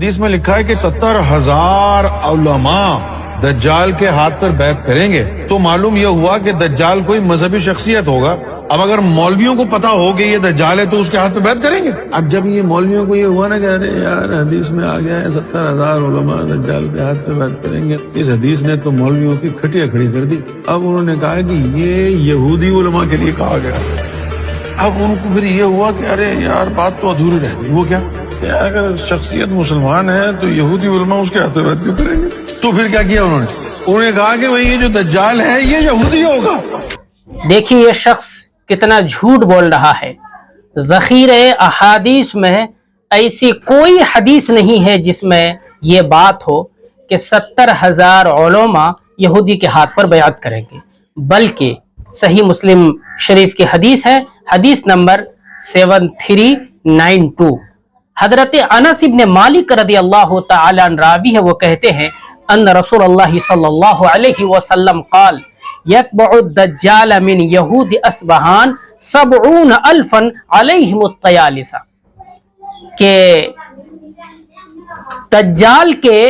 حدیث میں لکھا ہے کہ 70,000 علماء دجال کے ہاتھ پر بیعت کریں گے، تو معلوم یہ ہوا کہ دجال کوئی مذہبی شخصیت ہوگا۔ اب اگر مولویوں کو پتا ہو کہ یہ دجال ہے تو اس کے ہاتھ پہ بیعت کریں گے۔ اب جب یہ مولویوں کو یہ ہوا نا کہ ارے یار حدیث میں آ گیا ہے 70,000 علماء دجال کے ہاتھ پہ بیعت کریں گے، اس حدیث نے تو مولویوں کی کھٹیاں کھڑی کر دی۔ اب انہوں نے کہا کہ یہ یہودی علماء کے لیے کہا گیا۔ اب ان کو پھر یہ ہوا کہ ارے یار بات تو ادھوری رہ گئی۔ وہ کیا کہ اگر شخصیت مسلمان ہے تو یہودی علماء اس کے ہاتھ پہ بیعت کیوں کریں گے؟ تو پھر کیا کیا انہوں نے کہا کہ بھئی یہ جو دجال ہے یہ یہودی ہوگا۔ دیکھیے یہ شخص کتنا جھوٹ بول رہا ہے۔ ذخیرہ احادیث میں ایسی کوئی حدیث نہیں ہے جس میں یہ بات ہو کہ 70,000 علماء یہودی کے ہاتھ پر بیعت کریں گے، بلکہ صحیح مسلم شریف کی حدیث ہے، حدیث نمبر 7392۔ حضرت انس ابن مالک رضی اللہ تعالی عنہ راوی ہے، وہ کہتے ہیں ان رسول اللہ صلی اللہ علیہ وسلم قال یتبع الدجال من یہود اصبہان 70,000 علیہم الطیالسہ، کہ دجال کے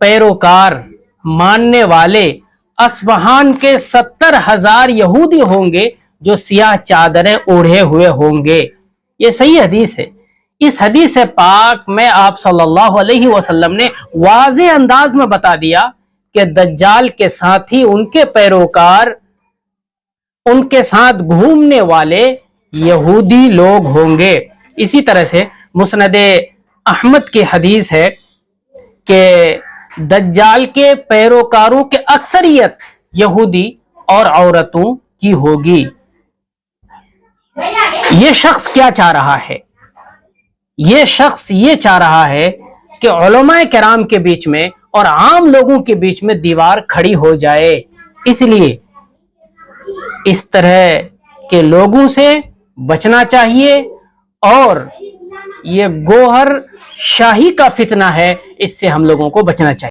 پیروکار ماننے والے اصبہان کے 70,000 یہودی ہوں گے جو سیاہ چادریں اوڑھے ہوئے ہوں گے۔ یہ صحیح حدیث ہے۔ اس حدیث پاک میں آپ صلی اللہ علیہ وسلم نے واضح انداز میں بتا دیا کہ دجال کے ساتھ ہی ان کے پیروکار، ان کے ساتھ گھومنے والے یہودی لوگ ہوں گے۔ اسی طرح سے مسند احمد کی حدیث ہے کہ دجال کے پیروکاروں کے اکثریت یہودی اور عورتوں کی ہوگی۔ یہ شخص کیا چاہ رہا ہے؟ یہ شخص یہ چاہ رہا ہے کہ علماء کرام کے بیچ میں اور عام لوگوں کے بیچ میں دیوار کھڑی ہو جائے۔ اس لیے اس طرح کے لوگوں سے بچنا چاہیے، اور یہ گوہر شاہی کا فتنہ ہے، اس سے ہم لوگوں کو بچنا چاہیے۔